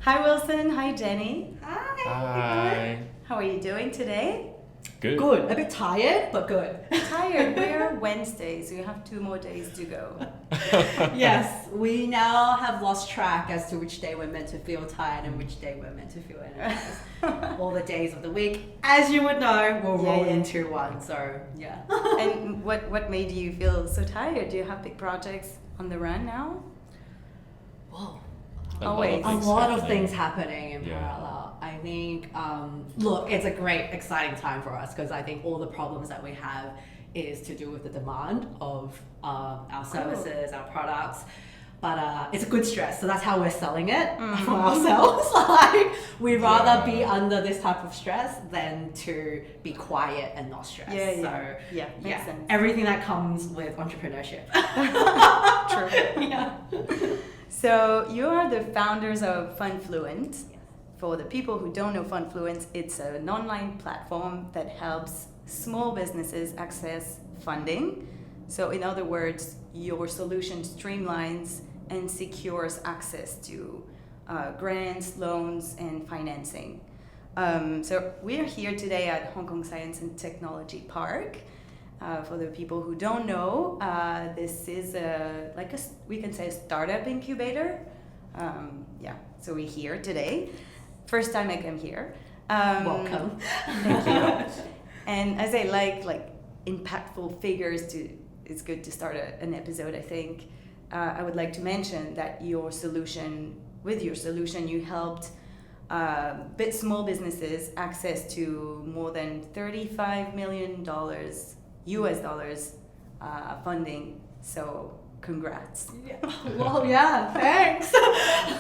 Hi Wilson, hi Jenny. Hi. How are you doing today? Good. Good. A bit tired, but good. Tired. We're Wednesday, so you have 2 more days to go. Yes, we now have lost track as to which day we're meant to feel tired and which day we're meant to feel energized. All the days of the week, as you would know, will roll into one. So yeah. And what made you feel so tired? Do you have big projects on the run now? Whoa. Always. A lot of things happening in Yeah. parallel. I think, look, it's a great, exciting time for us because I think all the problems that we have is to do with the demand of our services, our products. But it's a good stress, so that's how we're selling it for ourselves. Like, we'd rather be under this type of stress than to be quiet and not stressed. Makes sense. Everything that comes with entrepreneurship. True. Yeah. So you are the founders of FundFluent. For the people who don't know FundFluent, it's an online platform that helps small businesses access funding. So in other words, your solution streamlines and secures access to grants, loans, and financing. So we're here today at Hong Kong Science and Technology Park. For the people who don't know, this is we can say a startup incubator. So we're here today. First time I come here. Welcome. Thank you. And as I like impactful figures, it's good to start an episode, I think. I would like to mention that with your solution, you helped small businesses access to more than $35 million US dollars funding. So congrats. Yeah. Well, yeah, thanks.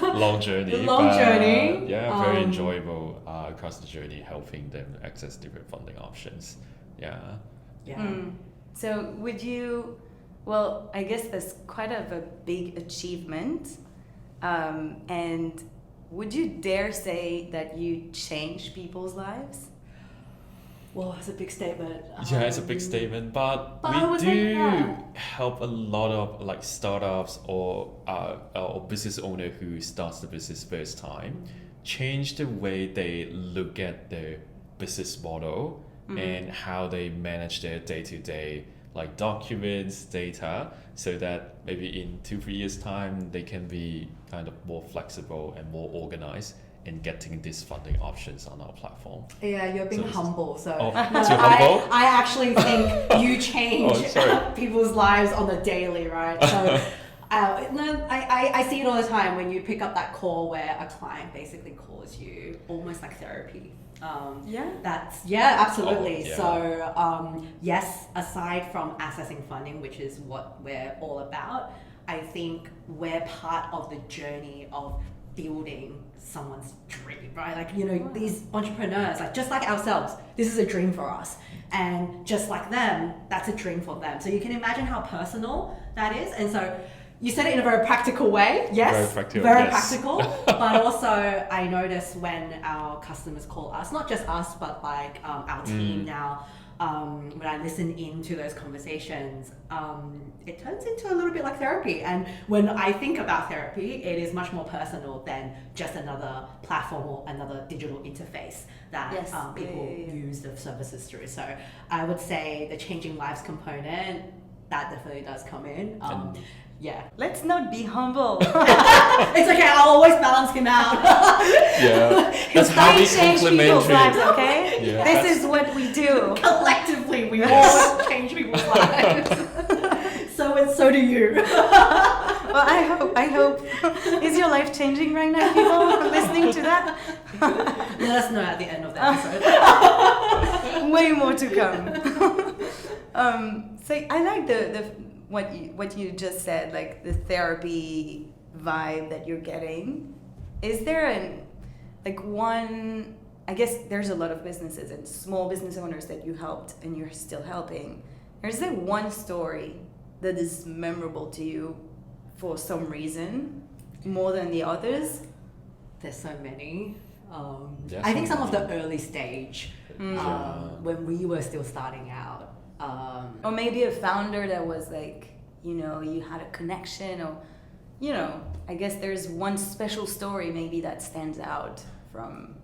Long journey. Long journey. Yeah, very enjoyable across the journey, helping them access different funding options. Yeah. So I guess that's quite of a big achievement. And would you dare say that you changed people's lives? Well, it's a big statement. Yeah, it's a big statement, but I we would do think, help a lot of startups or business owner who starts the business first time change the way they look at their business model and how they manage their day-to-day documents, data, so that maybe in 2-3 years time they can be kind of more flexible and more organized in getting these funding options on our platform. Yeah, you're being humble. So too humble? I actually think you change people's lives on the daily, right? So I see it all the time when you pick up that call where a client basically calls you almost like therapy. Absolutely. So yes, aside from accessing funding, which is what we're all about, I think we're part of the journey of building someone's dream, right? These entrepreneurs, just like ourselves, this is a dream for us. And just like them, that's a dream for them. So you can imagine how personal that is. And so you said it in a very practical way. Yes, very practical. But also I notice when our customers call us, not just us, but our team now, when I listen into those conversations, it turns into a little bit like therapy. And when I think about therapy, it is much more personal than just another platform or another digital interface that people use the services through. So I would say the changing lives component, that definitely does come in. Let's not be humble. It's okay, I'll always balance him out. That's how we complementary. Lives, okay? This is what we do. Collectively, we always change people's lives. So do you. Well, I hope. Is your life changing right now, people listening to that? Let us know at the end of the episode. Way more to come. So I like the what you just said, like the therapy vibe that you're getting. Is there I guess there's a lot of businesses and small business owners that you helped and you're still helping. Is there one story that is memorable to you for some reason more than the others? There's so many. I think some of the early stage when we were still starting out. Or maybe a founder that was you had a connection, or you know, I guess there's one special story maybe that stands out from,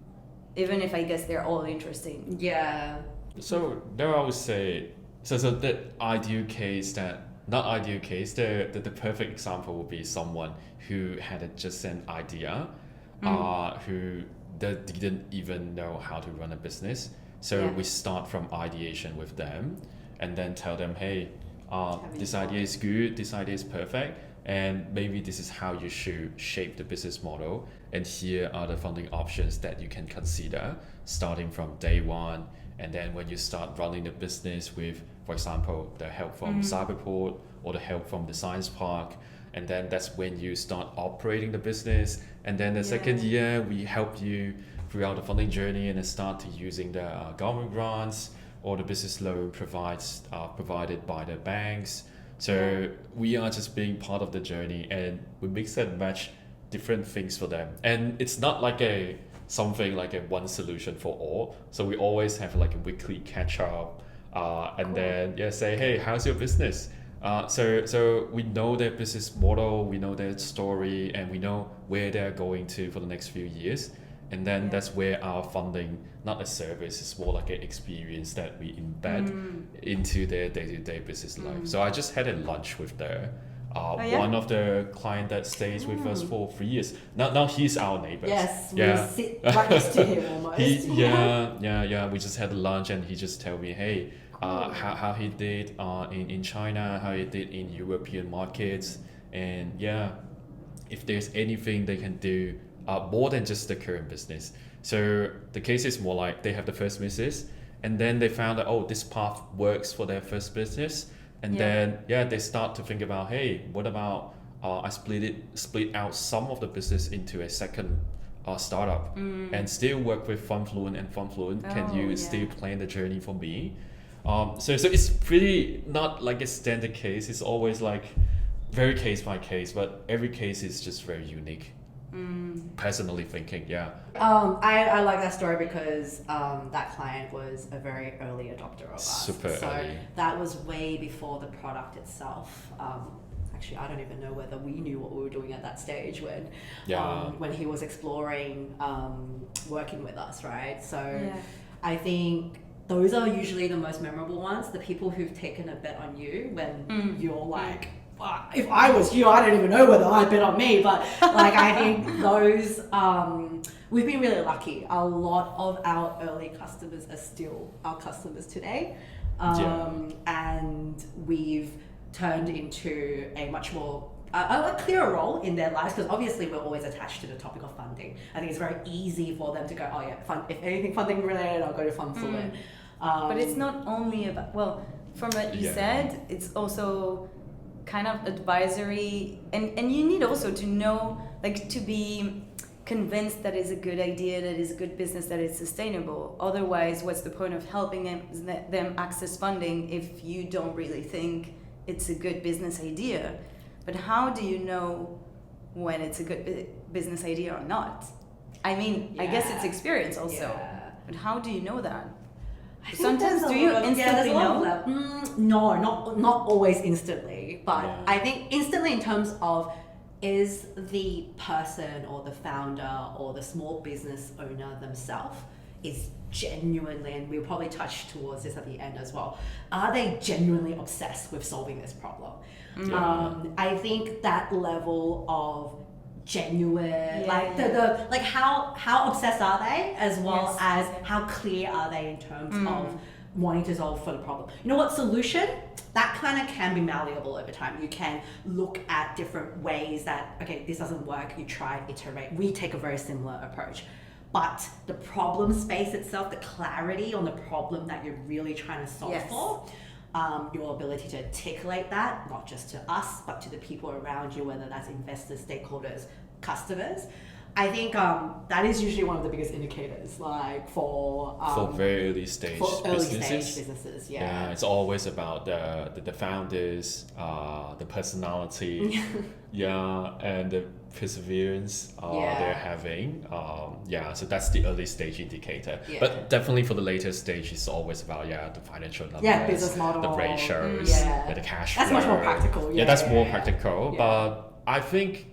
even if I guess they're all interesting. Yeah. So there I would say, so the ideal case that, not ideal case, the perfect example would be someone who had just an idea, who didn't even know how to run a business. So we start from ideation with them and then tell them, hey, this idea is good, this idea is perfect, and maybe this is how you should shape the business model, and here are the funding options that you can consider starting from day one. And then when you start running the business with, for example, the help from Cyberport or the help from the Science Park, and then that's when you start operating the business. And then the second year, we help you throughout the funding journey and then start to using the government grants or the business loan provided by the banks. So we are just being part of the journey, and we mix and match different things for them. And it's not like something like a one solution for all. So we always have like a weekly catch up, and then say, hey, how's your business? So we know their business model, we know their story, and we know where they're going to for the next few years. And then that's where our funding, not a service, is more like an experience that we embed into their day-to-day business life. So I just had a lunch with one of the client that stays with us for 3 years. Now he's our neighbor. Yes, we sit right next to him almost. We just had lunch, and he just told me, hey, how he did in China, how he did in European markets, and if there's anything they can do more than just the current business. So the case is more like they have the first business, and then they found that, this path works for their first business. And then they start to think about, hey, what about I split out some of the business into a second startup and still work with FundFluent, and FundFluent can you still plan the journey for me? So it's pretty not like a standard case. It's always like very case by case, but every case is just very unique. Personally thinking, I like that story because that client was a very early adopter of us. Super early. That was way before the product itself. Actually, I don't even know whether we knew what we were doing at that stage when he was exploring working with us, right? So I think those are usually the most memorable ones. The people who've taken a bet on you when you're like, if I was you, I don't even know whether I'd bet on me, but like I think those we've been really lucky. A lot of our early customers are still our customers today, and we've turned into a much more a clearer role in their lives, because obviously we're always attached to the topic of funding. I think it's very easy for them to go, if anything funding related, I'll go to FundFluent. But it's not only about, from what you said, it's also kind of advisory, and you need also to know, like, to be convinced that it's a good idea, that it's a good business, that it's sustainable. Otherwise, what's the point of helping them access funding if you don't really think it's a good business idea? But how do you know when it's a good business idea or not? I mean, I guess it's experience also, but how do you know that? Sometimes do you instantly know? No, not always instantly, but I think instantly in terms of, is the person or the founder or the small business owner themselves is genuinely, and we'll probably touch towards this at the end as well, are they genuinely obsessed with solving this problem? I think that level of genuine, like how obsessed are they, as well as how clear are they in terms of wanting to solve for the problem. You know what, solution, that kind of can be malleable over time. You can look at different ways that, okay, this doesn't work, you try, iterate. We take a very similar approach. But the problem space itself, the clarity on the problem that you're really trying to solve for, your ability to articulate that, not just to us, but to the people around you, whether that's investors, stakeholders, customers. I think that is usually one of the biggest indicators, like for very early stage businesses. Yeah, it's always about the founders, the personality, and the perseverance they're having. So that's the early stage indicator. But definitely for the later stage, it's always about the financial numbers, business model, the ratios, the cash flow. That's much more practical. That's more practical, but I think,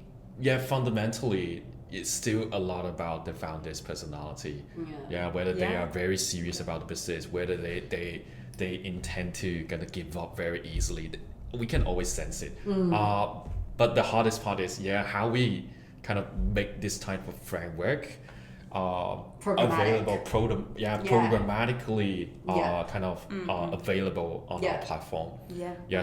fundamentally, it's still a lot about the founder's personality. Whether they are very serious about the business, whether they intend to kind of give up very easily. We can always sense it. But the hardest part is how we kind of make this type of framework available, programmatically kind of available on our platform.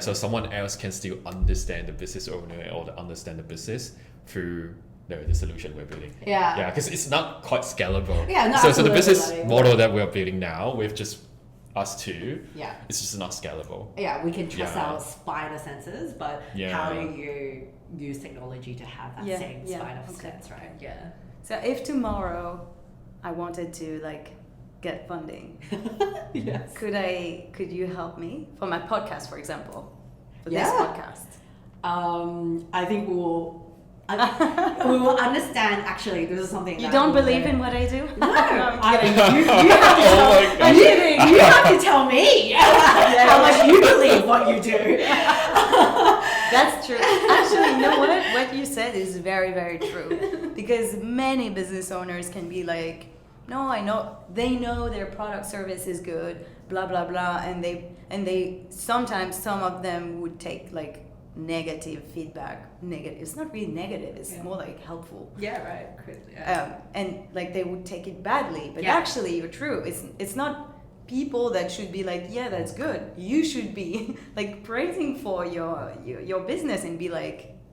So someone else can still understand the business owner or understand the business through the solution we're building. Because it's not quite scalable. So the business model that we're building now with just us two, it's just not scalable. We can trust our spider senses, but how do you use technology to have that same spider sense, right? So if tomorrow I wanted to get funding, could you help me for my podcast, for example? For this podcast. I think we will understand. Actually, this is something you don't believe in what I do. No, you have to tell me how much you believe what you do. That's true. Actually, you know what you said is very, very true, because many business owners can be like, no, I know, they know their product service is good, blah blah blah, and they sometimes some of them would take negative feedback. It's not really negative, it's more helpful. And they would take it badly, but actually you're true. It's not people that should be that's good. You should be praising for your business and be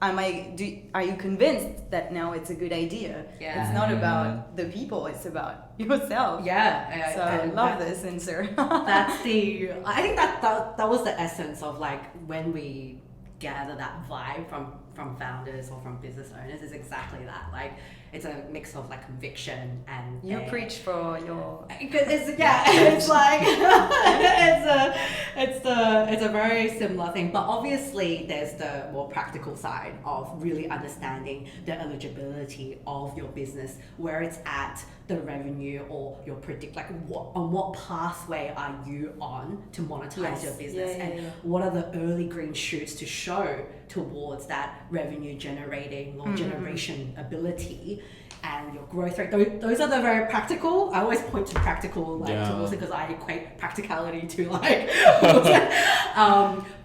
are you convinced that now it's a good idea? It's not about the people, it's about yourself. So I love this answer. I think that was the essence of when we gather that vibe from founders or from business owners, is exactly that. It's a mix of conviction and you preach for your. It's a very similar thing, but obviously there's the more practical side of really understanding the eligibility of your business, where it's at, the revenue, or your predict on what pathway are you on to monetize your business, and what are the early green shoots to show towards that revenue generating or generation ability and your growth rate. Those are the very practical. I always point to practical tools because I equate practicality to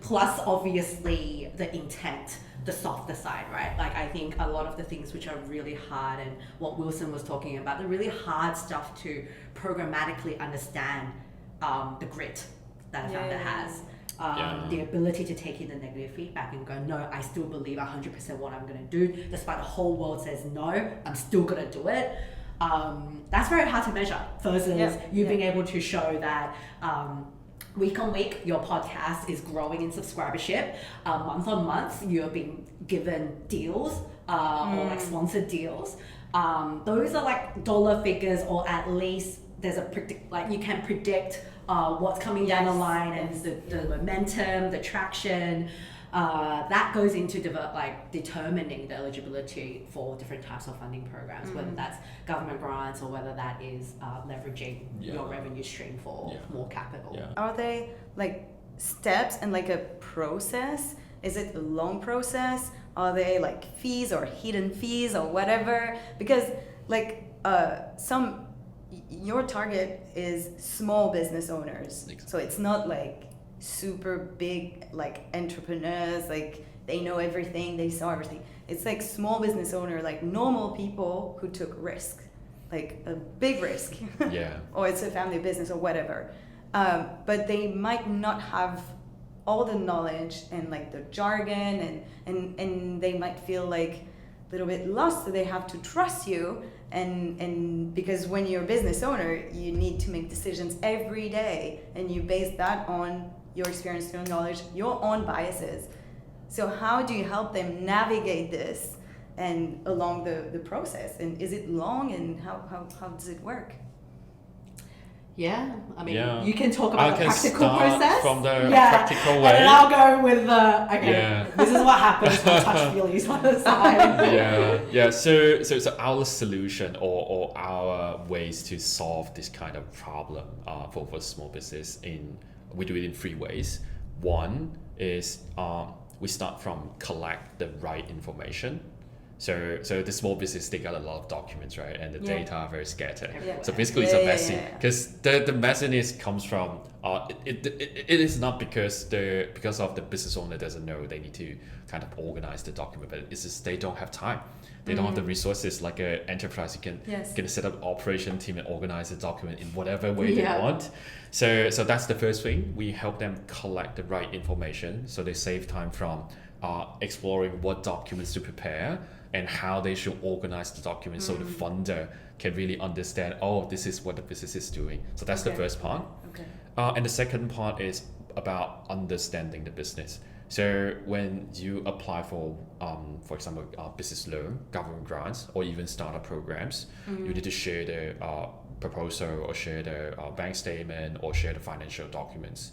plus obviously the intent, the softer side, right? I think a lot of the things which are really hard, and what Wilson was talking about, the really hard stuff to programmatically understand, the grit that a founder has. The ability to take in the negative feedback and go, no, I still believe 100% what I'm going to do, despite the whole world says no, I'm still going to do it. That's very hard to measure versus you being able to show that week on week your podcast is growing in subscribership. Month on month you're being given deals or sponsored deals. Those are dollar figures, or at least there's a you can predict what's coming down the line, and the momentum, the traction, that goes into determining the eligibility for different types of funding programs, whether that's government grants or whether that is leveraging your revenue stream for more capital. Are they steps and a process? Is it a long process? Are they fees or hidden fees or whatever? Because your target is small business owners, so it's not super big entrepreneurs, they know everything, they saw everything. It's small business owner, normal people who took risk, a big risk. Or it's a family business or whatever, but they might not have all the knowledge and the jargon, and they might feel little bit lost, so they have to trust you, and because when you're a business owner, you need to make decisions every day, and you base that on your experience, your knowledge, your own biases. So how do you help them navigate this and along the process? And is it long, and how does it work? You can talk about the practical process. From the practical way. And then I'll go with this is what happens when touch feelies on the side. So our solution or our ways to solve this kind of problem for small business, we do it in 3 ways. One is we start from collect the right information. So the small business, they got a lot of documents, right? And the data are very scattered. Yeah. So basically it's a messy, because the messiness comes from, it is not because of the business owner doesn't know they need to kind of organize the document, but it's just they don't have time. They don't have the resources. Like an enterprise, you can set up operation team and organize the document in whatever way they want. So that's the first thing. We help them collect the right information, so they save time from exploring what documents to prepare and how they should organize the document, so the funder can really understand, this is what the business is doing. So that's the first part. And the second part is about understanding the business. So when you apply for example, business loan, government grants, or even startup programs, you need to share the proposal, or share the bank statement, or share the financial documents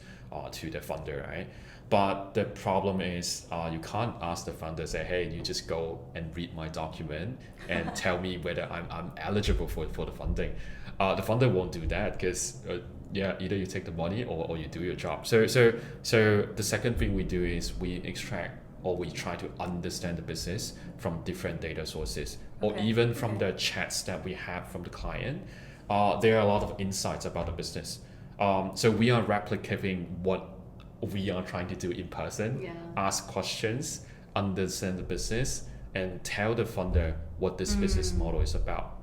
to the funder, right? But the problem is you can't ask the funder, say, hey, you just go and read my document and tell me whether I'm eligible for the funding. The funder won't do that, because either you take the money or you do your job. So the second thing we do is we extract, or we try to understand the business from different data sources, or even from the chats that we have from the client. There are a lot of insights about the business. So we are replicating what we are trying to do in person, ask questions, understand the business, and tell the funder what this business model is about.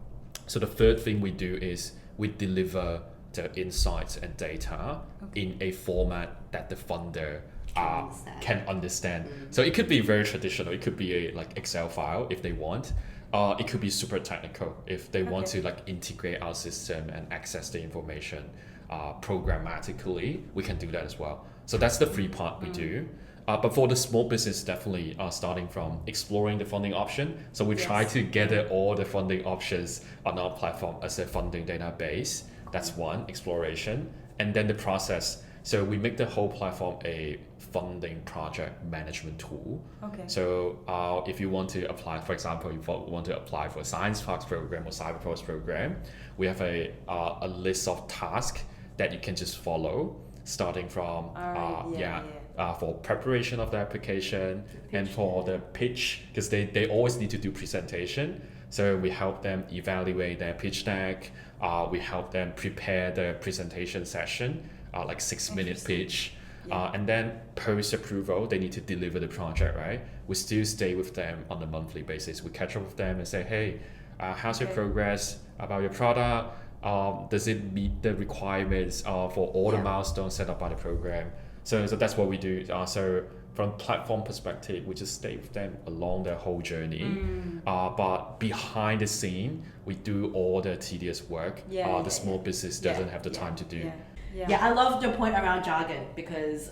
So the third thing we do is we deliver the insights and data in a format that the funder can understand. So it could be very traditional. It could be a Excel file if they want. It could be super technical if they want to integrate our system and access the information programmatically. We can do that as well. So that's the free part we do. But for the small business, definitely starting from exploring the funding option. So we try to gather all the funding options on our platform as a funding database. That's one, exploration. And then the process. So we make the whole platform a funding project management tool. So if you want to apply, for example, if you want to apply for a Science Parks program or Cyberpros program, we have a list of tasks that you can just follow, starting from for preparation of the application, and for the pitch, because they always need to do presentation. So we help them evaluate their pitch deck. We help them prepare the presentation session, 6-minute pitch. And then post approval, they need to deliver the project, right? We still stay with them on a monthly basis. We catch up with them and say, hey, how's your progress about your product? Does it meet the requirements for all the milestones set up by the program? So that's what we do. So from platform perspective, we just stay with them along their whole journey. But behind the scene, we do all the tedious work. The small business doesn't have the time to do. I love the point around jargon, because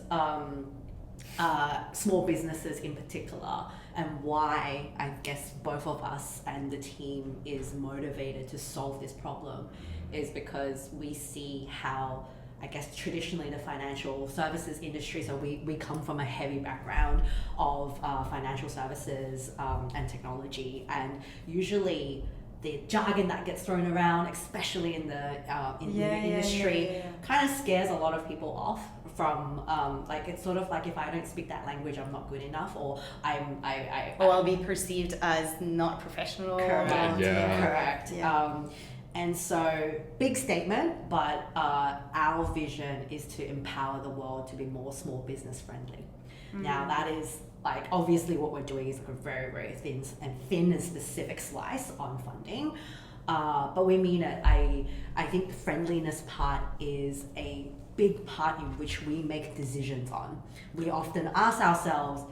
small businesses in particular, and why I guess both of us and the team is motivated to solve this problem, is because we see how, I guess, traditionally the financial services industry, so we come from a heavy background of financial services and technology, and usually the jargon that gets thrown around, especially in the industry, kind of scares a lot of people off from it's sort of like, if I don't speak that language, I'm not good enough, or I'll be perceived as not professional. Correct. And so, big statement, but our vision is to empower the world to be more small business friendly. Now that is obviously what we're doing is a very, very thin and specific slice on funding, but we mean it. I think the friendliness part is a big part in which we make decisions on. We often ask ourselves,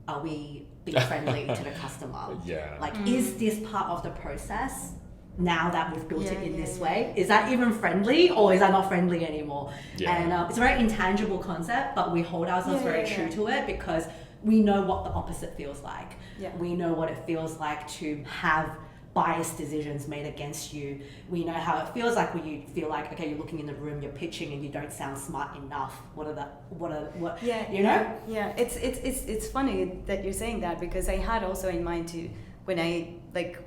are we being friendly to the customer? Is this part of the process? Now that we've built it in this way, is that even friendly, or is that not friendly anymore? And it's a very intangible concept, but we hold ourselves very true to it, because we know what the opposite feels like. We know what it feels like to have biased decisions made against you. We know how it feels like when you feel like, okay, you're looking in the room, you're pitching, and you don't sound smart enough. It's funny that you're saying that, because I had also in mind too, when I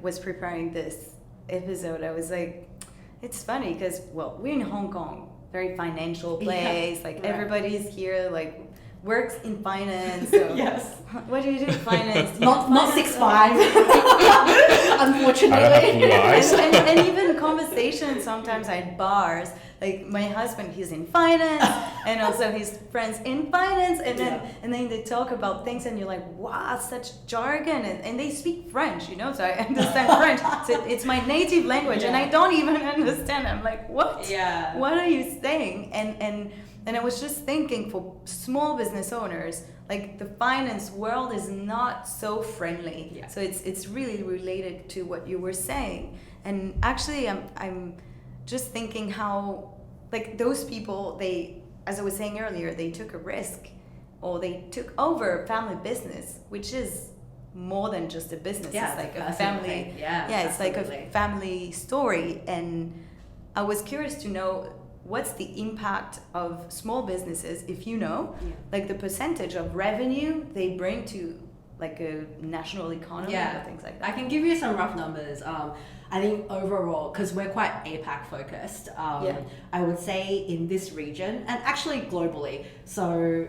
was preparing this episode, I was like, it's funny because we're in Hong Kong, very financial place, everybody's here works in finance. So Yes. what do you do in finance? Not 6'5", unfortunately. I don't have blue eyes. and even conversations sometimes at bars, like my husband, he's in finance, and also his friends in finance, and then they talk about things, and you're like, wow, such jargon, and they speak French, you know, so I understand French. So it's my native language, and I don't even understand. I'm like, what? Yeah. What are you saying? And I was just thinking, for small business owners, like the finance world is not so friendly. Yeah. So it's really related to what you were saying. And actually, I'm just thinking how, like, those people, they, as I was saying earlier, they took a risk, or they took over a family business, which is more than just a business. Yeah, it's like a personal family. thing. Yeah, It's like absolutely. a family story. And I was curious to know, what's the impact of small businesses, if you know, like the percentage of revenue they bring to like a national economy or things like that? I can give you some rough numbers. I think overall, because we're quite APAC focused, I would say in this region, and actually globally, so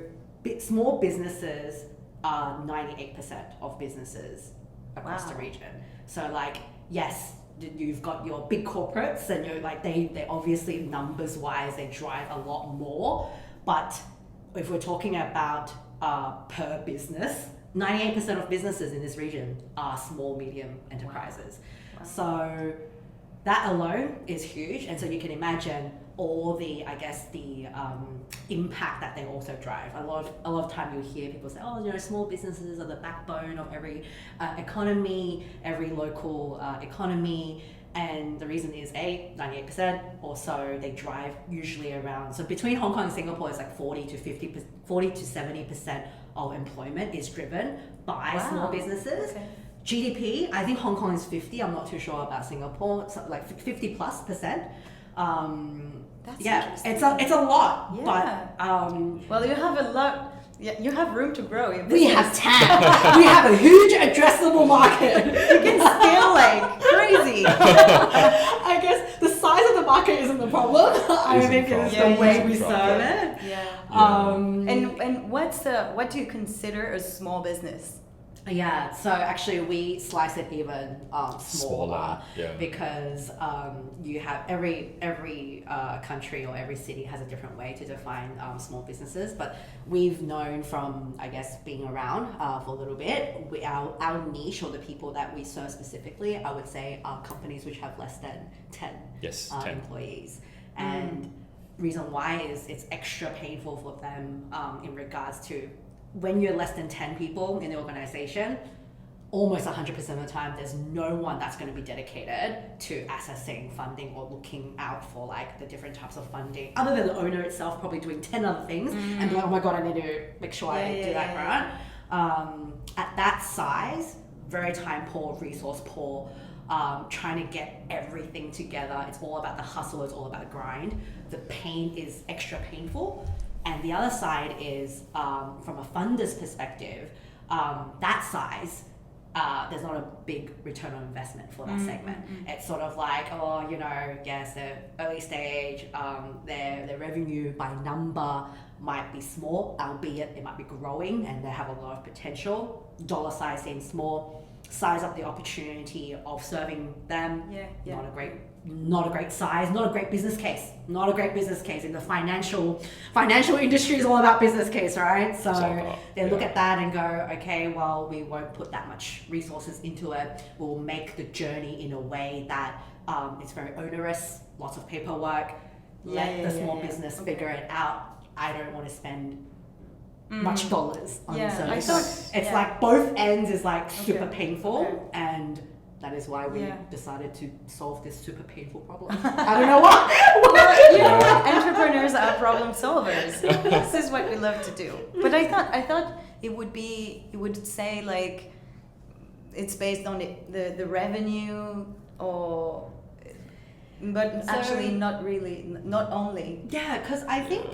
small businesses are 98% of businesses across the region. So like, yes, you've got your big corporates, and you're like, they obviously numbers wise they drive a lot more, but if we're talking about per business, 98% of businesses in this region are small medium enterprises. Wow. So that alone is huge, and so you can imagine all the, I guess, the impact that they also drive. A lot of time you hear people say, oh, you know, small businesses are the backbone of every economy, every local economy. And the reason is 98%. Also, they drive usually around, so between Hong Kong and Singapore, it's like 40 to 70% of employment is driven by small businesses. Okay. GDP, I think Hong Kong is 50. I'm not too sure about Singapore. It's like 50+%. That's it's a lot. Yeah. But well, you have a lot. Yeah, you have room to grow. We have TAM. We have a huge addressable market. You can scale like crazy. I guess the size of the market isn't the problem. I think it's the way we serve it. And what do you consider a small business? Yeah, so actually we slice it even smaller because you have every country or every city has a different way to define small businesses, but we've known from, I guess, being around for a little bit, our niche, or the people that we serve specifically, I would say are companies which have less than 10 employees. And reason why is it's extra painful for them in regards to when you're less than 10 people in the organization, almost 100% of the time, there's no one that's going to be dedicated to accessing funding or looking out for like the different types of funding, other than the owner itself probably doing 10 other things and be like, oh my God, I need to make sure I do that right. At that size, very time poor, resource poor, trying to get everything together. It's all about the hustle, it's all about the grind. The pain is extra painful. And the other side is, from a funder's perspective, that size, there's not a big return on investment for that segment. It's sort of like, oh, you know, yes, they're early stage, their revenue by number might be small, albeit it might be growing and they have a lot of potential. Dollar size seems small, size up the opportunity of serving them, not a great size, not a great business case. In the financial industry is all about business case, right? So they look at that and go, okay, well, we won't put that much resources into it. We'll make the journey in a way that it's very onerous, lots of paperwork. Let the small business figure it out. I don't want to spend much dollars on service. It's like both ends is like super painful, and that is why we decided to solve this super painful problem. I don't know why. Well, you know what? Entrepreneurs are problem solvers. This is what we love to do. But I thought it would say like it's based on the revenue, or but so, actually not really, not only. Yeah, because I think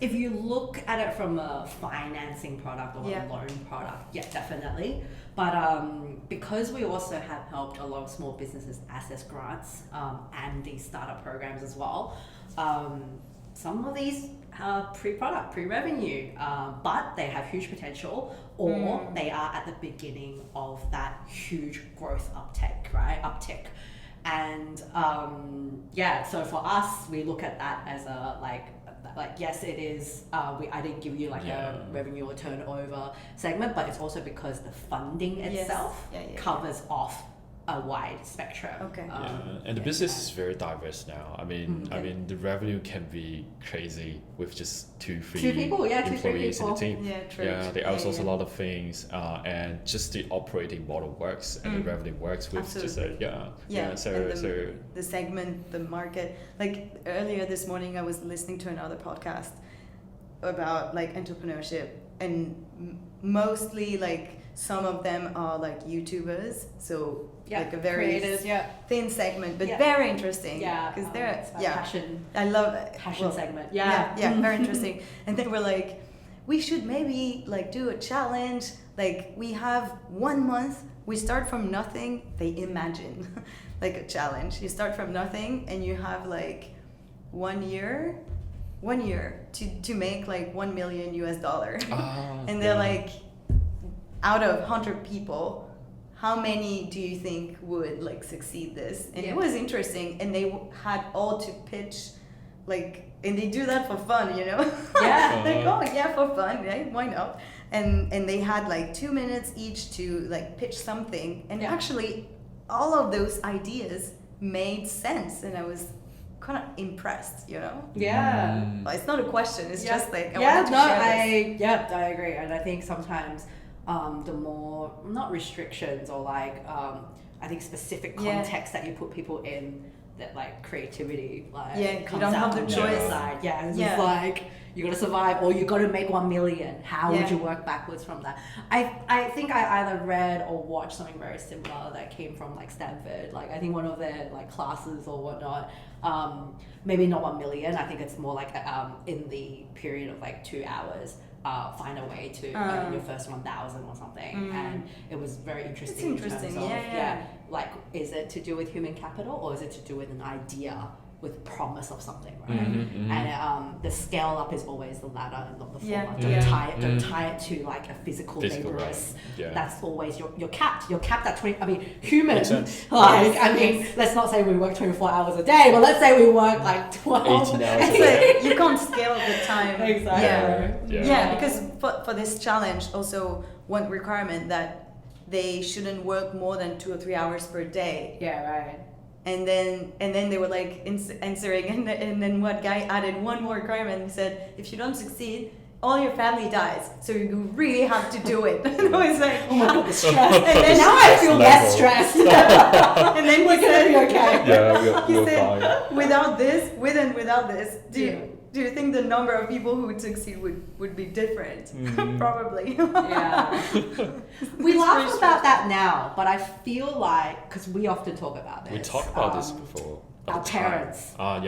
if you look at it from a financing product or a loan product, definitely. But because we also have helped a lot of small businesses access grants and these startup programs as well, some of these pre-product, pre-revenue, but they have huge potential, or they are at the beginning of that huge growth uptick. And so for us, we look at that as a like yes, it is. I didn't give you like a revenue or turnover segment, but it's also because the funding itself covers off a wide spectrum. Okay. And the business is very diverse now. I mean, the revenue can be crazy with just two people, employees in the team. Yeah, true. Yeah, they outsource a lot of things, and just the operating model works and the revenue works with Absolutely. just the segment, the market. Like earlier this morning, I was listening to another podcast about like entrepreneurship, and mostly like some of them are like YouTubers, so like a very creators, thin segment, but very interesting. Because they're passion. I love it. Passion segment. Very interesting. And they were like, we should maybe like do a challenge. Like we have 1 month, we start from nothing. They imagine like a challenge. You start from nothing, and you have like 1 year to make like $1 million US. And they're like, out of 100 people, how many do you think would like succeed this? And it was interesting, and they had all to pitch, like, and they do that for fun, you know? Like, for fun, right? Why not? And they had like 2 minutes each to like pitch something, and actually all of those ideas made sense, and I was kind of impressed, you know? Well, it's not a question, it's just like I wanted to share this. I agree, and I think sometimes the more, not restrictions or like I think specific context that you put people in, that like creativity like comes you don't out have the on choice. other side. It's just like you gotta survive, or you gotta make 1 million. How would you work backwards from that? I think I either read or watched something very similar that came from like Stanford. Like I think one of their like classes or whatnot, maybe not 1 million. I think it's more like in the period of like 2 hours. Find a way to earn your first 1,000 or something, and it was very interesting. It's interesting, in terms of, like, is it to do with human capital, or is it to do with an idea with promise of something, right? And the scale up is always the latter and not the former. Don't tie it to like a physical laborers. That's always you're capped. You're capped at 20. I mean, humans. Like I mean, let's not say we work 24 hours a day, but let's say we work like 12. 18 hours a day. You can't scale the time. Exactly. Because for this challenge, also one requirement that they shouldn't work more than 2 or 3 hours per day. And then they were like answering, and then one guy added one more requirement. He said, if you don't succeed, all your family dies, so you really have to do it. And I was like, oh my god, the stress. And then now I feel less stressed. And then we're gonna be okay. He said, without this, do you think the number of people who would succeed would be different? Probably. We laugh about that now, but I feel like, because we often talk about this. We talked about this before. Our parents. Our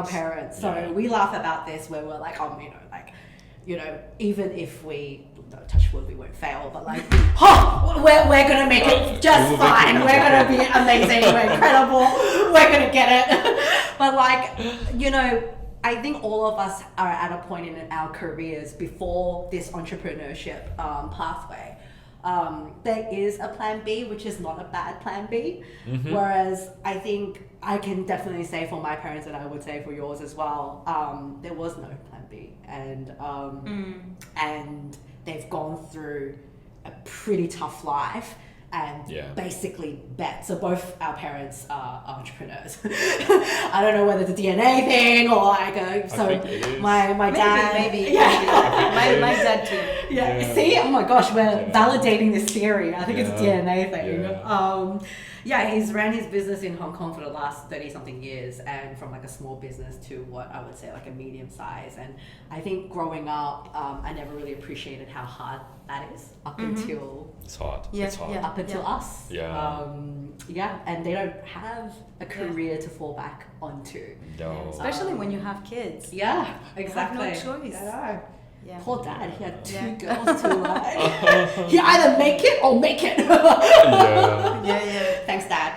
parents. So we laugh about this where we're like, even if we, touch wood, we won't fail, but like, we're gonna make it just fine. We're gonna be amazing. We're incredible. We're gonna get it. But like, I think all of us are at a point in our careers before this entrepreneurship pathway. There is a plan B, which is not a bad plan B. Whereas I think I can definitely say for my parents, and I would say for yours as well, there was no plan B. And they've gone through a pretty tough life. And basically bet. So both our parents are entrepreneurs. I don't know whether it's a DNA thing or like my dad. Maybe. My dad too. See, oh my gosh, we're validating this theory. I think it's a DNA thing. He's ran his business in Hong Kong for the last 30-something years, and from like a small business to what I would say like a medium size. And I think growing up, I never really appreciated how hard that is up until it's hard. Up until us. And they don't have a career to fall back onto. No. Especially when you have kids. Yeah, exactly. You have no choice. I know. Yeah. Poor dad, he had 2 girls to like. He either make it or make it. Thanks, Dad.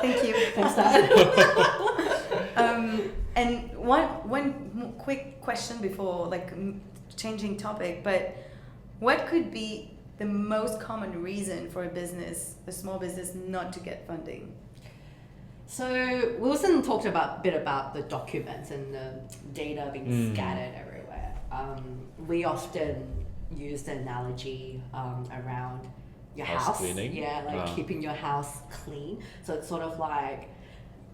Thank you. Thanks, Dad. before, like changing topic, but what could be the most common reason for a small business not to get funding? So Wilson talked a bit about the documents and the data being scattered everywhere. We often use the analogy around your house. Cleaning. Yeah, like keeping your house clean. So it's sort of like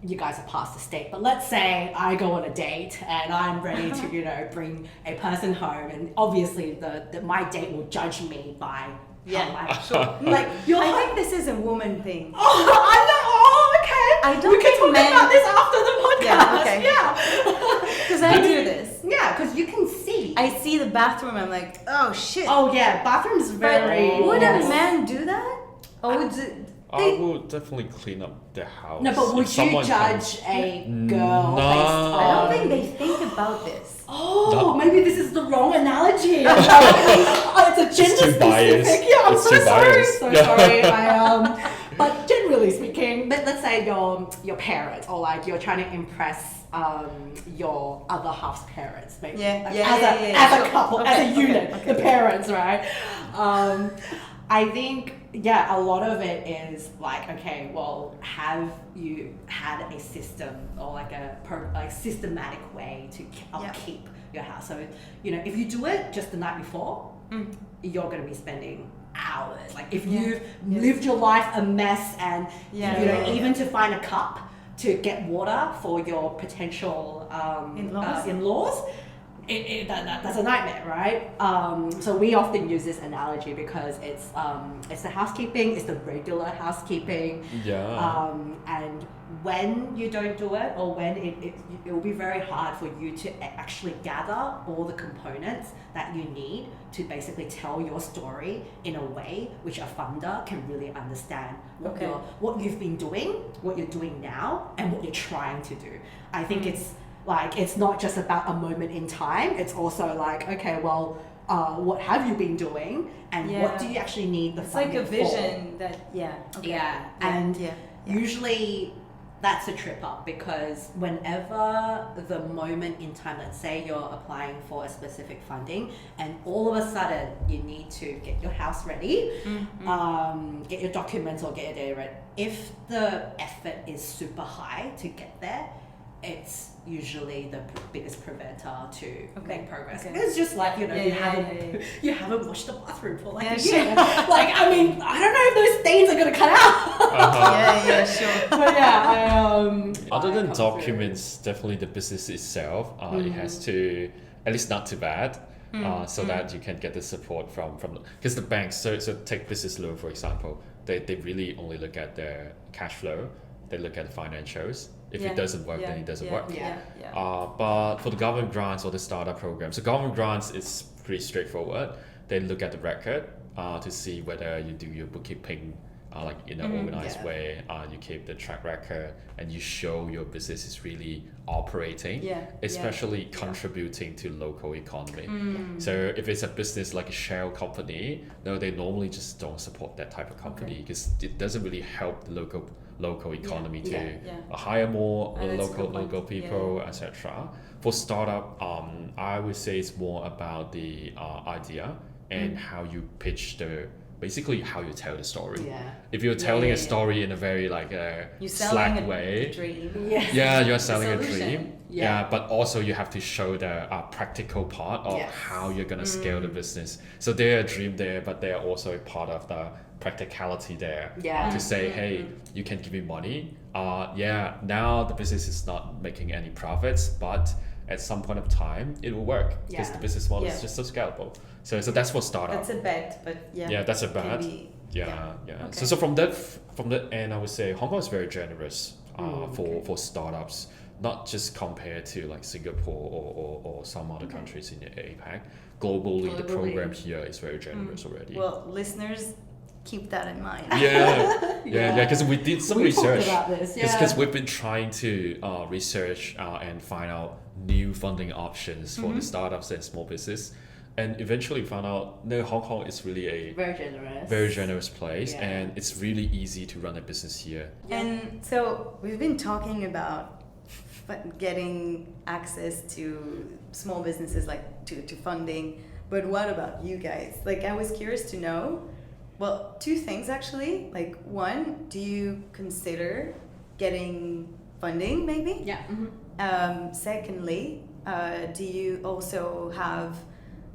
you guys are past the state, but let's say I go on a date and I'm ready to, bring a person home, and obviously my date will judge me by Sure. like I think this is a woman thing. Oh, I know. Oh, okay. I don't we can think talk men- about this after the podcast. Yeah, okay. Yeah. Because I do this. Yeah, because you can see. I see the bathroom, I'm like, oh shit. Oh yeah, bathroom's very. But would yes. a man do that? Or would I would definitely clean up the house. No, but If would you someone judge a girl No. based on? I don't think they think about this. Oh, maybe this is the wrong analogy. It's a gender too specific. biased. Yeah, I'm It's so too sorry. biased. So Yeah. sorry. But generally speaking, let's say your parents, or like you're trying to impress your other half's parents, maybe. Yeah, Like, yeah, as sure. a couple, Okay, as a okay, unit, okay. the parents, right? I think, a lot of it is like, okay, well, have you had a system or like a systematic way to upkeep your house? So, if you do it just the night before, you're going to be spending hours. Like if you've lived your life a mess, and even to find a cup to get water for your potential in-laws, that's a nightmare, right? So we often use this analogy because it's the housekeeping, it's the regular housekeeping. Yeah. And when you don't do it, or when it will be very hard for you to actually gather all the components that you need to basically tell your story in a way which a funder can really understand what you've been doing, what you're doing now, and what you're trying to do. I think it's not just about a moment in time. It's also like, okay, well, what have you been doing, and what do you actually need the funding for? It's like a vision And usually that's a trip up, because whenever the moment in time, let's say you're applying for a specific funding and all of a sudden you need to get your house ready, get your documents or get your data ready. If the effort is super high to get there, it's usually the biggest preventer to make progress. It's just like, you haven't washed the bathroom for like a year. Like, I mean, I don't know if those stains are going to cut out. Sure. But Other than documents, definitely the business itself, it has to, at least not too bad, so that you can get the support from because the banks, so take business loan for example, they really only look at their cash flow, they look at the financials. If it doesn't work, then it doesn't work. But for the government grants or the startup programs, so government grants is pretty straightforward. They look at the record to see whether you do your bookkeeping like in an organized way. You keep the track record and you show your business is really operating, especially contributing to local economy. So if it's a business like a shell company, they normally just don't support that type of company because it doesn't really help the local economy to hire more local people, etc. For startup, I would say it's more about the idea and how you pitch basically how you tell the story. If you're telling a story in a very like slack way, you're selling a dream. But also you have to show the practical part of how you're gonna scale the business. So they're a dream there, but they're also part of the practicality there to say, hey, you can give me money. Now the business is not making any profits, but at some point of time it will work because the business model is just so scalable. So that's for startup. That's a bet, but that's a bet. Okay. So from that end, I would say Hong Kong is very generous for startups, not just compared to like Singapore or some other countries in the APAC. Globally, the program here is very generous already. Well, listeners, keep that in mind. Because we did some research. Because we've been trying to research and find out new funding options for the startups and small business, and eventually found out Hong Kong is really a very generous place, and it's really easy to run a business here. And so we've been talking about getting access to small businesses, like to funding. But what about you guys? Like, I was curious to know, well, two things actually. Like, one, do you consider getting funding maybe? Yeah. Secondly, do you also have,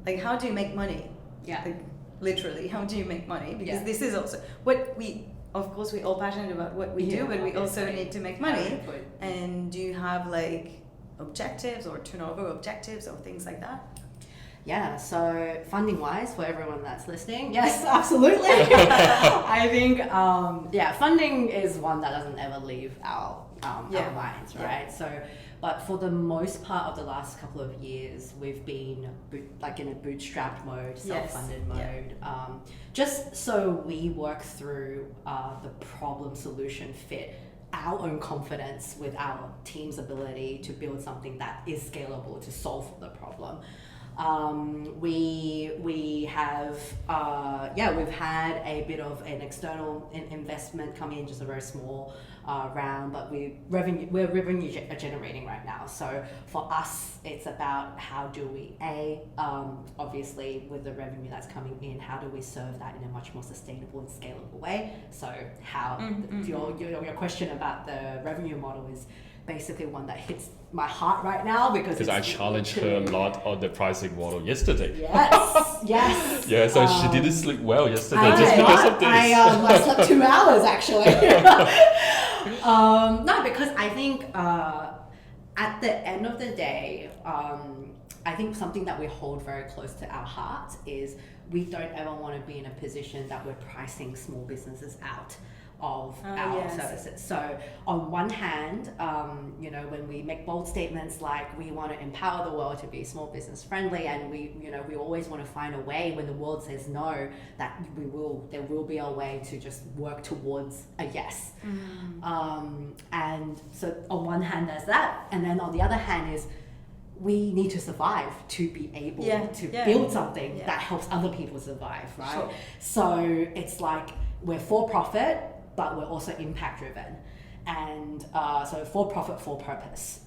like, how do you make money? Yeah. Like, literally, how do you make money? Because Yeah. this is also what we, of course, we're all passionate about what we do, but we also obviously. need to make money. Good. And do you have like objectives or turnover objectives or things like that? Yeah, so funding wise, for everyone that's listening, yes, absolutely. I think, funding is one that doesn't ever leave our minds, right? So, but for the most part of the last couple of years, we've been in a bootstrapped mode, self-funded mode, just so we work through the problem solution fit, our own confidence with our team's ability to build something that is scalable to solve the problem. We have we've had a bit of an external investment come in, just a very small round, but we're revenue generating right now. So for us, it's about how do we obviously with the revenue that's coming in, how do we serve that in a much more sustainable and scalable way? So how your question about the revenue model is basically one that hits my heart right now because I challenged her a lot on the pricing model yesterday. Yes. Yeah, so she didn't sleep well yesterday just because of this. I slept 2 hours actually. No, because I think at the end of the day, I think something that we hold very close to our hearts is we don't ever want to be in a position that we're pricing small businesses out of our services. So on one hand, when we make bold statements like we want to empower the world to be small business friendly, and we always want to find a way when the world says no, that there will be a way to just work towards a yes. And so on one hand there's that, and then on the other hand is we need to survive to be able to build something that helps other people survive, right? Sure. So it's like we're for profit, but we're also impact driven, and so for profit, for purpose,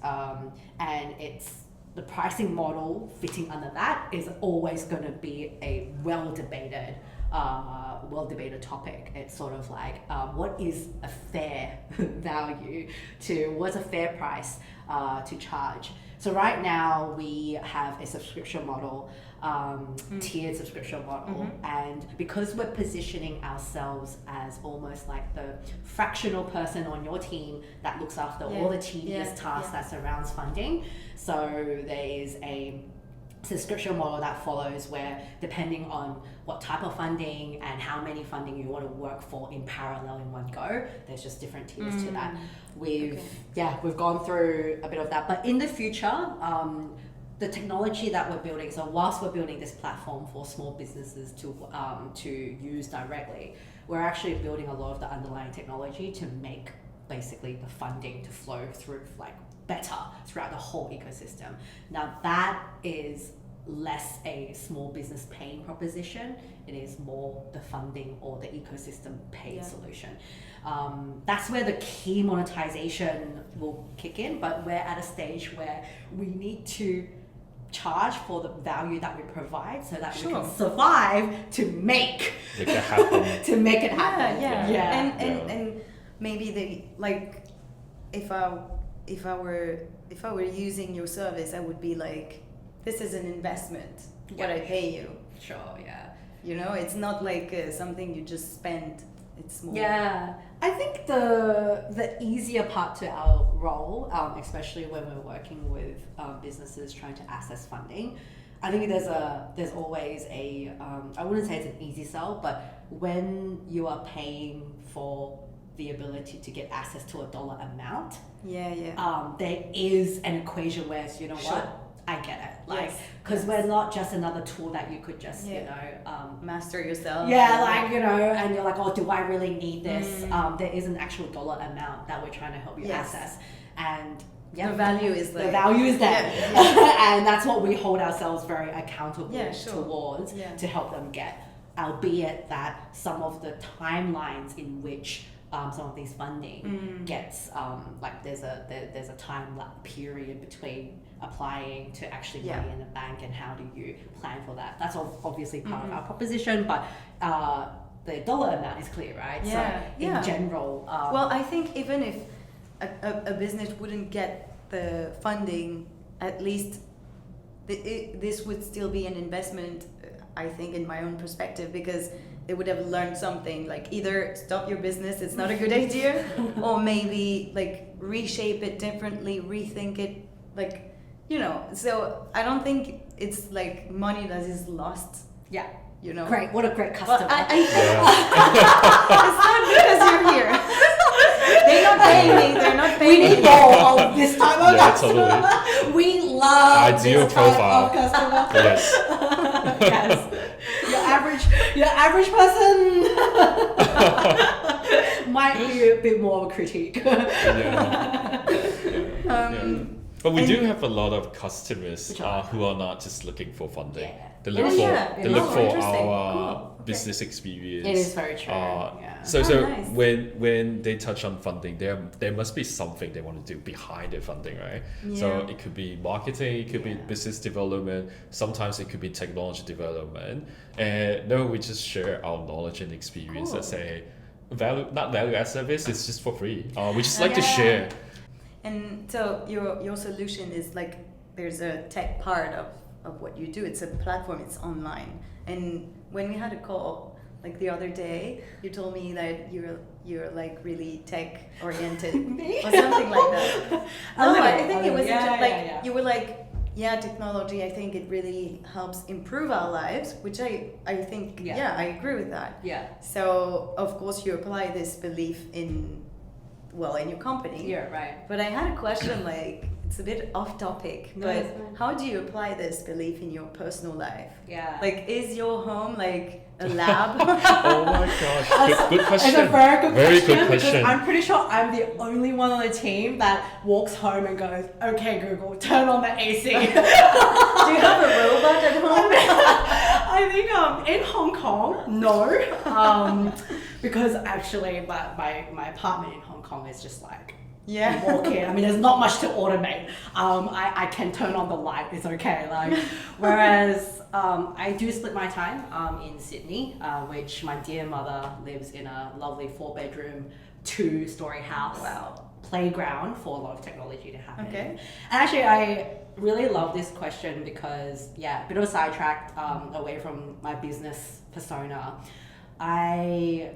and it's the pricing model fitting under that is always going to be a well debated topic. It's sort of like what is a fair value what's a fair price to charge. So right now we have a subscription model, tiered subscription model, and because we're positioning ourselves as almost like the fractional person on your team that looks after all the tedious tasks that surrounds funding, so there is a subscription model that follows where depending on what type of funding and how many funding you want to work for in parallel in one go, there's just different tiers to that. We've gone through a bit of that, but in the future, the technology that we're building, so whilst we're building this platform for small businesses to use directly, we're actually building a lot of the underlying technology to make basically the funding to flow through like better throughout the whole ecosystem. Now that is less a small business paying proposition, it is more the funding or the ecosystem paid solution. That's where the key monetization will kick in, but we're at a stage where we need to charge for the value that we provide so that we can survive to make it happen. And maybe if I were using your service, I would be like, this is an investment, what I pay you. Sure, yeah. It's not like something you just spend. It's more. Yeah, I think the easier part to our role, especially when we're working with businesses trying to access funding, I think there's always a I wouldn't say it's an easy sell, but when you are paying for the ability to get access to a dollar amount, there is an equation where it's, what? I get it. Because we're not just another tool that you could just, master yourself. And you're like, oh, do I really need this? There is an actual dollar amount that we're trying to help you access. And the value is there. And that's what we hold ourselves very accountable towards to help them get, albeit that some of the timelines in which some of these funding gets like there's a time period between applying to actually money in the bank, and how do you plan for that? That's obviously part of our proposition, but the dollar amount is clear, right? Yeah. So in general, well, I think even if a business wouldn't get the funding, at least this would still be an investment, I think, in my own perspective, because they would have learned something, like either stop your business, it's not a good idea, or maybe like reshape it differently, rethink it, like, you know. So I don't think it's like money that is lost. Yeah. You know. Great. What a great customer. Well, it's not because you're here. They're not paying me. They're not paying me. We need more of this type of customer. Totally. We love ideal this profile. type of customer. Yes. Yes. Your average person might be a bit more of a critique. But we do have a lot of customers who are not just looking for funding. Yeah. They look for our business experience. It is very true. So nice. when they touch on funding, there must be something they want to do behind the funding, right? Yeah. So it could be marketing, it could be business development, sometimes it could be technology development. And no, we just share our knowledge and experience and say not value as service, it's just for free. We just like to share. And so your solution is like, there's a tech part of what you do. It's a platform, it's online. And when we had a call like the other day, you told me that you're like really tech oriented or something like that. I think it was you were like, technology, I think it really helps improve our lives, which I think I agree with that. Yeah. So of course you apply this belief in your company. Yeah, right. But I had a question, like, it's a bit off topic, but how do you apply this belief in your personal life? Yeah. Like, is your home like a lab? Oh my gosh, good question. It's a very good question. I'm pretty sure I'm the only one on the team that walks home and goes, okay, Google, turn on the AC. Do you have a robot at home? I think in Hong Kong, no. Because actually my apartment in Hong Kong is just like, you walk in. I mean, there's not much to automate. I can turn on the light. It's okay. Like, whereas I do split my time in Sydney, which my dear mother lives in a lovely 4-bedroom, 2-story house. Wow. Playground for a lot of technology to happen. Okay. And actually, I really love this question because, a bit of a sidetrack away from my business persona. I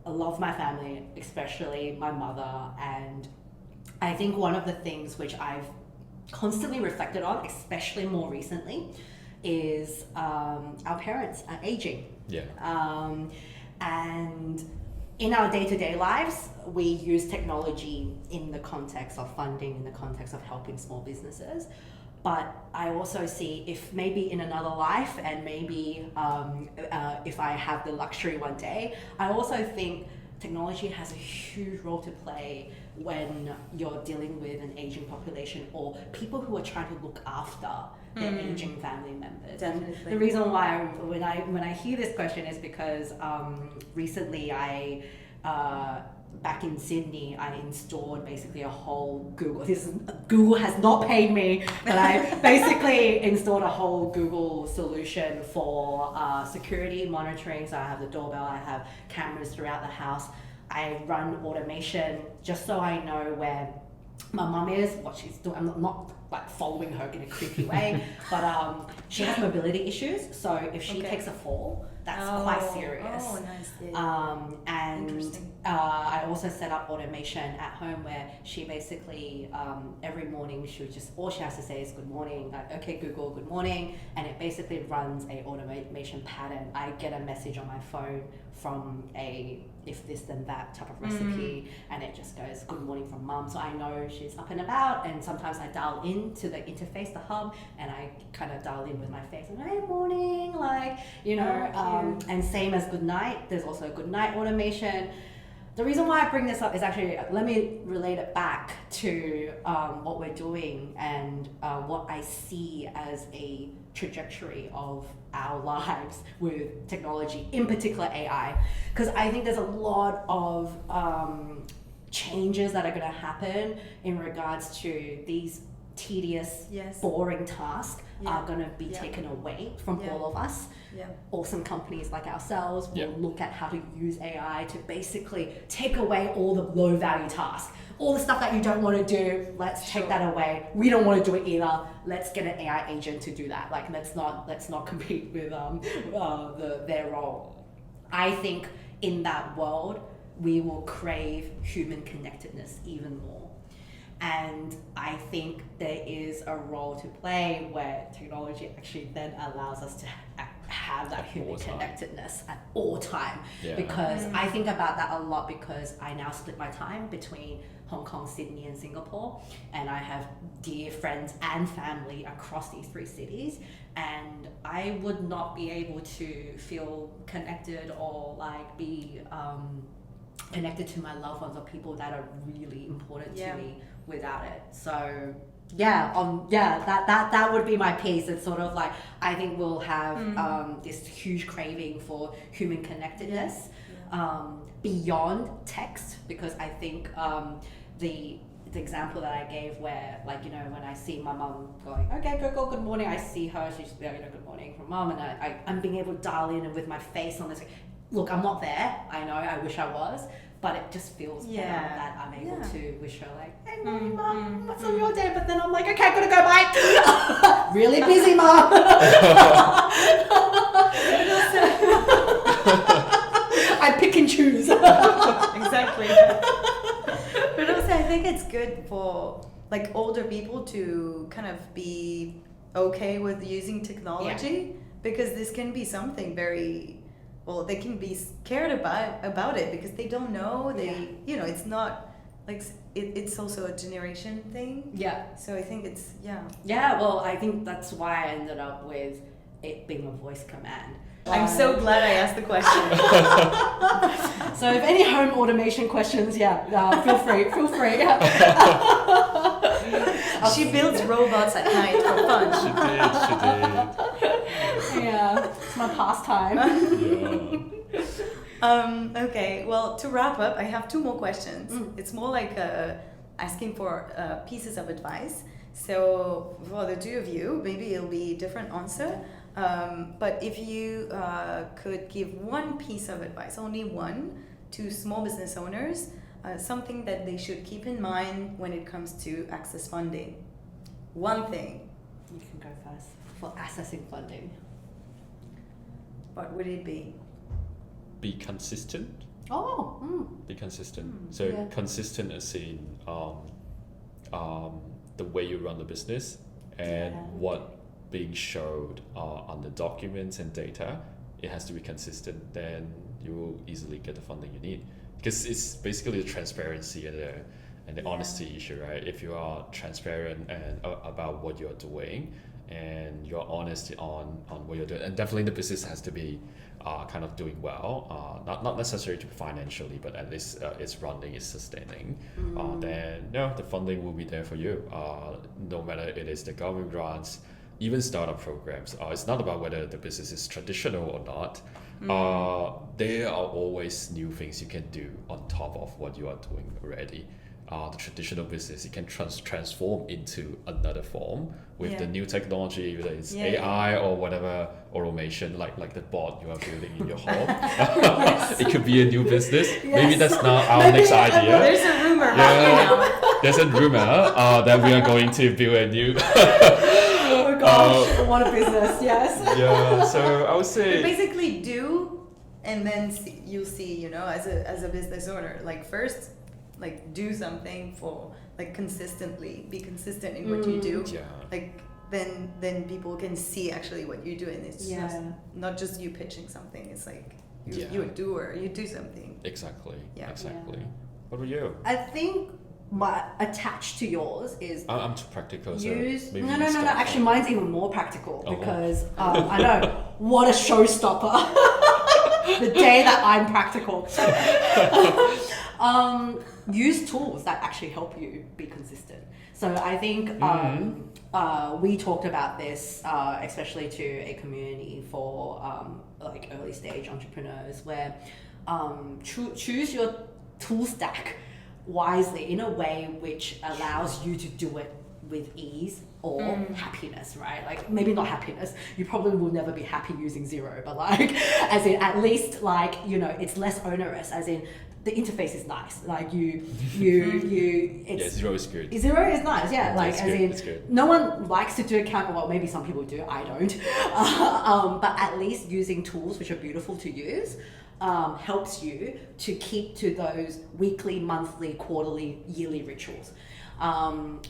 love my family, especially my mother, and I think one of the things which I've constantly reflected on, especially more recently, is our parents are aging. Yeah. And in our day-to-day lives, we use technology in the context of funding, in the context of helping small businesses. But I also see, if maybe in another life, and maybe if I have the luxury one day, I also think technology has a huge role to play when you're dealing with an aging population or people who are trying to look after their aging family members. Definitely. The reason why when I hear this question is because recently back in Sydney, I installed basically a whole Google has not paid me, but I basically installed a whole Google solution for security monitoring. So I have the doorbell, I have cameras throughout the house. I run automation just so I know where my mum is, what she's doing. I'm not like following her in a creepy way, but she has mobility issues. So if she takes a fall, that's quite serious. Oh, nice. And I also set up automation at home where she basically every morning all she has to say is good morning, like, okay Google, good morning, and it basically runs a automation pattern. I get a message on my phone from a if this then that type of recipe, and it just goes good morning from mum, so I know she's up and about. And sometimes I dial into the interface, the hub, and I kind of dial in with my face and hey morning, like, you know. And same as good night, there's also a good night automation. The reason why I bring this up is actually, let me relate it back to what we're doing and what I see as a trajectory of our lives with technology, in particular AI. Because I think there's a lot of changes that are going to happen in regards to these tedious, boring tasks are going to be taken away from all of us. Awesome companies like ourselves will look at how to use AI to basically take away all the low value tasks. All the stuff that you don't want to do, let's take that away. We don't want to do it either. Let's get an AI agent to do that. Like, let's not compete with their role. I think in that world, we will crave human connectedness even more. And I think there is a role to play where technology actually then allows us to have that human connectedness at all time. Because I think about that a lot because I now split my time between Hong Kong, Sydney and Singapore, and I have dear friends and family across these three cities, and I would not be able to feel connected or like be connected to my loved ones or people that are really important to me without it. So that would be my piece. It's sort of like, I think we'll have this huge craving for human connectedness beyond text, because I think the example that I gave where, like, you know, when I see my mum going, okay, go, good morning, I see her, she's, you know, good morning from mum, and I'm being able to dial in and with my face on this, look, I'm not there, I know, I wish I was, but it just feels better that I'm able to wish her like, hey morning mum, what's on your day? But then I'm like, okay, I'm gonna go, bye. Really busy mum. I pick and choose. Exactly. But also I think it's good for like older people to kind of be okay with using technology, because this can be something very, well, they can be scared about it because they don't know. You know, it's not like it's also a generation thing. So I think it's well, I think that's why I ended up with it being a voice command. I'm so glad I asked the question. So if any home automation questions, feel free. She builds robots at night for fun. She did. It's my pastime. Okay, well, to wrap up, I have two more questions. It's more like asking for pieces of advice. So for the two of you, maybe it'll be a different answer. But if you could give one piece of advice, only one, to small business owners, something that they should keep in mind when it comes to access funding. One thing. You can go first for accessing funding. What would it be? Be consistent. Be consistent. Consistent as in the way you run the business and what being showed on the documents and data. It has to be consistent. Then you will easily get the funding you need, because it's basically the transparency and the honesty issue, right? If you are transparent and about what you're doing, and you're honest on what you're doing, and definitely the business has to be kind of doing well, not necessarily to financially, but at least it's running, it's sustaining, then the funding will be there for you, no matter it is the government grants, even startup programs. It's not about whether the business is traditional or not. There are always new things you can do on top of what you are doing already. The traditional business, it can transform into another form with the new technology, whether it's AI or whatever automation, like the bot you are building in your home. It could be a new business. Maybe that's not our next idea. There's a rumor now. There's a rumor that we are going to build a new. Oh gosh, what a business! Yes. So I would say basically do, and then you'll see. You know, as a business owner, like first, like do something for like consistently, be consistent in what you do. Like then people can see actually what you do, and it's just not just you pitching something. It's like you're a doer. You do something. Exactly. What about you? I think my attached to yours is I'm too practical. Use so no. Actually, mine's even more practical because I know what a showstopper. The day that I'm practical. Use tools that actually help you be consistent. So I think we talked about this, especially to a community for like early stage entrepreneurs, where choose your tool stack wisely in a way which allows you to do it with ease or happiness, right? Like maybe not happiness. You probably will never be happy using Xero, but like, as in at least like, you know, it's less onerous, as in the interface is nice. Like it's Xero is good. Xero is nice, yeah. Like It's as good, in, it's good. no one likes to do account. Well, maybe some people do. I don't. But at least using tools which are beautiful to use helps you to keep to those weekly, monthly, quarterly, yearly rituals.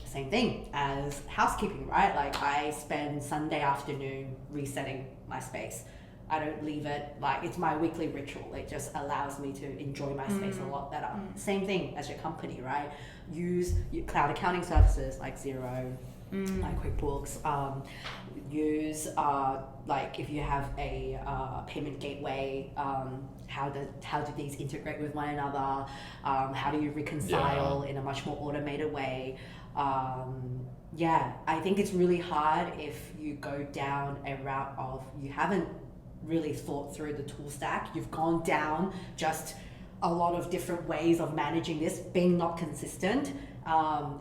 Same thing as housekeeping, right? Like I spend Sunday afternoon resetting my space. I don't leave it, like it's my weekly ritual. It just allows me to enjoy my space a lot better. Same thing as your company, right? Use your cloud accounting services like Xero, like QuickBooks. Use like if you have a payment gateway, how do these integrate with one another? How do you reconcile in a much more automated way? I think it's really hard if you go down a route of you haven't really thought through the tool stack. You've gone down just a lot of different ways of managing this, being not consistent.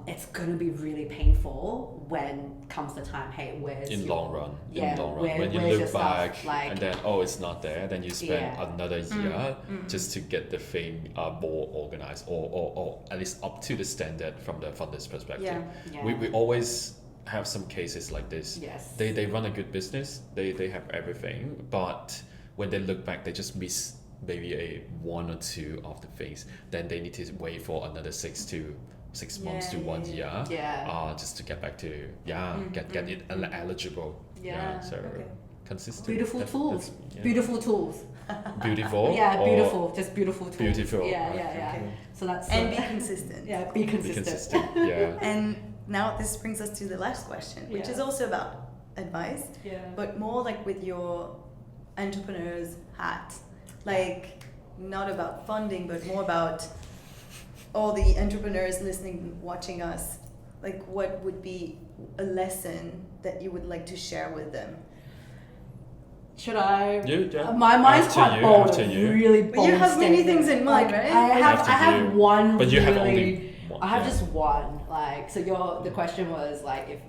It's going to be really painful when comes the time, hey, where's in your, long run where, when you where's your look stuff? back Like, and then it's not there, then you spend another year just to get the thing more organized or at least up to the standard from the funder's perspective. We always have some cases like this. They run a good business, they have everything, but when they look back they just miss maybe a one or two of the things. Then they need to wait for another 6 months to 1 year just to get back to get it eligible. Consistent. Beautiful tools. Beautiful. Just beautiful tools. Beautiful. So that's and be consistent. Be consistent. And now this brings us to the last question, which is also about advice, but more like with your entrepreneur's hat, like not about funding, but more about all the entrepreneurs listening, watching us. Like, what would be a lesson that you would like to share with them? Should I? My mind's quite bold. Really bold. You have many things in mind, right? I have one. But you have really, only one. I have just one. Like, so the question was like, if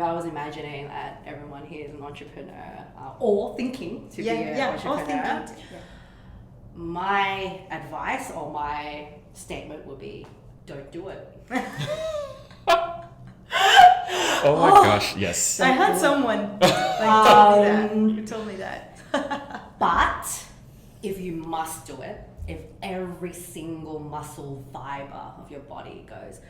I was imagining that everyone here is an entrepreneur or thinking to be an entrepreneur, my advice or my statement would be, don't do it. Oh my gosh, yes. I had someone who told me that. But if you must do it, if every single muscle fiber of your body goes,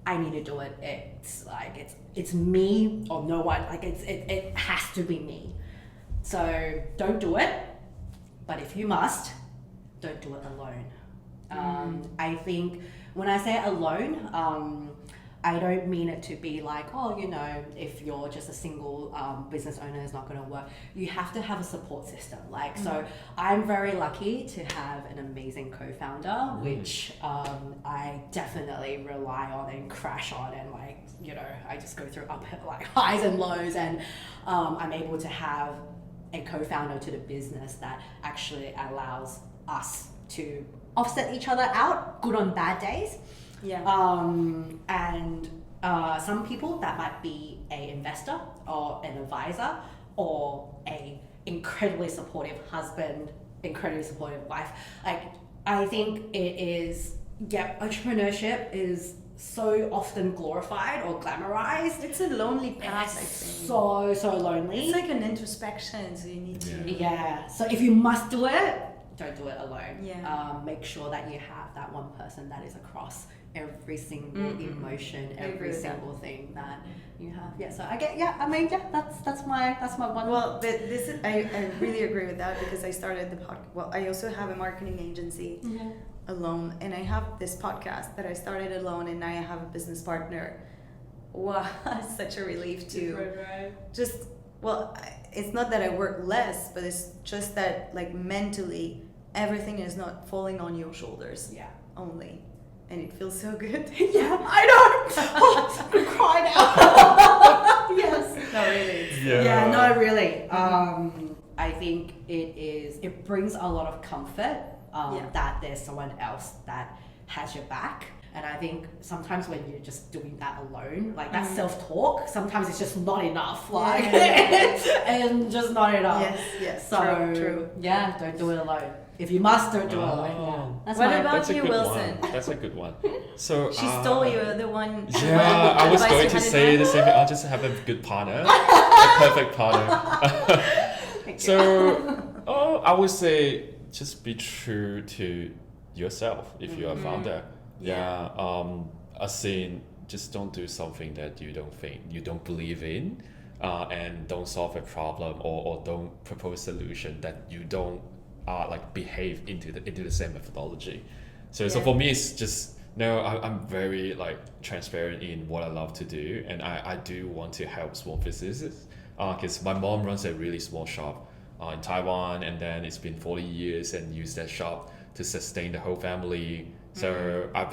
I need to do it, it's like it's me or no one, like it has to be me. So don't do it, but if you must, don't do it alone. I think when I say alone, I don't mean it to be like, if you're just a single business owner, it's not going to work. You have to have a support system. So I'm very lucky to have an amazing co-founder, which I definitely rely on and crash on, and I just go through highs and lows, and I'm able to have a co-founder to the business that actually allows us to offset each other out, good on bad days. And some people that might be an investor or an advisor or a incredibly supportive husband, incredibly supportive wife. I think it is, entrepreneurship is so often glorified or glamorized. It's a lonely path, I think. So lonely. It's like an introspection, so you need to... So if you must do it, don't do it alone. Make sure that you have that one person that is across every single emotion, every single thing that you have. So that's my one. Well, this is, I really agree with that, because I started the podcast. Well, I also have a marketing agency alone, and I have this podcast that I started alone, and now I have a business partner. Wow, such a relief to just, well, it's not that I work less, but it's just that mentally everything is not falling on your shoulders Yeah. only, and it feels so good. Yeah, I know. Oh, I'm crying out. Yes. No, really. Yeah, no, really. I think it brings a lot of comfort that there's someone else that has your back. And I think sometimes when you're just doing that alone, like that self-talk, sometimes it's just not enough. Like, and just not enough. Yes, So, true. yeah, don't do it alone. If you must, don't do it alone. Yeah. That's What my- about That's a you, good Wilson? one. That's a good one. So She stole you, the one. Yeah, I was advice going you to had in say mind. the same thing. I'll just have a good partner, a perfect partner. So, I would say just be true to yourself if you're a founder. Yeah. As in, just don't do something that you don't believe in, and don't solve a problem or don't propose a solution that you don't like behave into the same methodology. So for me, it's just no. I'm very like transparent in what I love to do, and I do want to help small businesses. Because my mom runs a really small shop in Taiwan, and then it's been 40 years and used that shop to sustain the whole family. So I've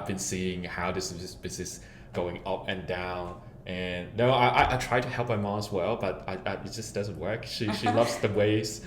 been seeing how this business going up and down, and no, I try to help my mom as well, but it just doesn't work. She loves the ways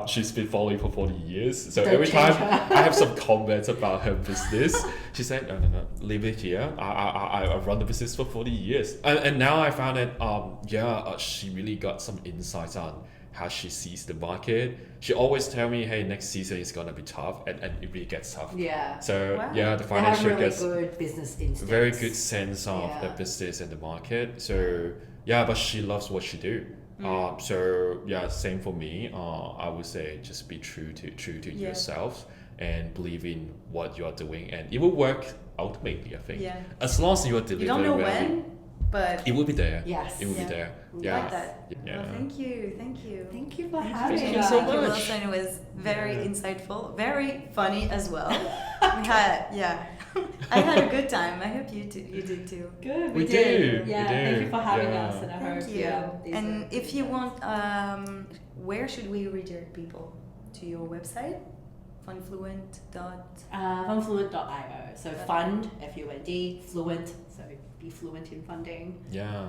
she's been following for 40 years. So Don't every change time her. I have some comments about her business, she said, no, leave it here. I run the business for 40 years, and now I found that she really got some insights on how she sees the market. She always tell me, hey, next season is gonna be tough, and it really gets tough. Yeah. So Wow. the They have financial really gets good business instincts. very good sense of the Yeah. business and the market. So but she loves what she do. Same for me. I would say just be true to yourself and believe in what you are doing, and it will work ultimately. I think. Yeah. As long as you are delivering. You don't know well, when, but it will be there. Yes. It will Yeah. be there. I Yeah. like that. Yeah. Well, thank you. Thank you for Thank having you us. so Thank you, much. Wilson. It was very Yeah. insightful, very funny as well. We had, I had a good time. I hope you did too. Good. We did. do, Yeah. we do. Thank you for having Yeah. us, and I Thank hope you. these And are- if you want, where should we redirect people? To your website, FundFluent. FundFluent.io. So fund, FUND, fluent, so be fluent in funding. Yeah.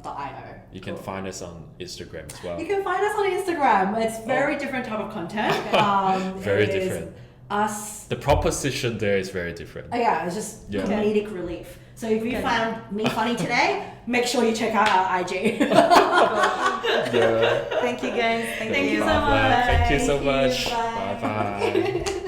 .io. You can Cool. find us on Instagram as well. You can find us on Instagram. It's very different type of content. Very it is different. Us. The proposition there is very different. Yeah, it's just Yeah. comedic relief. So if you Okay. found me funny today, make sure you check out our IG. Yeah. Thank you guys. Thank Thank you you. so much. Thank you so Thank you. much. Bye. Bye bye.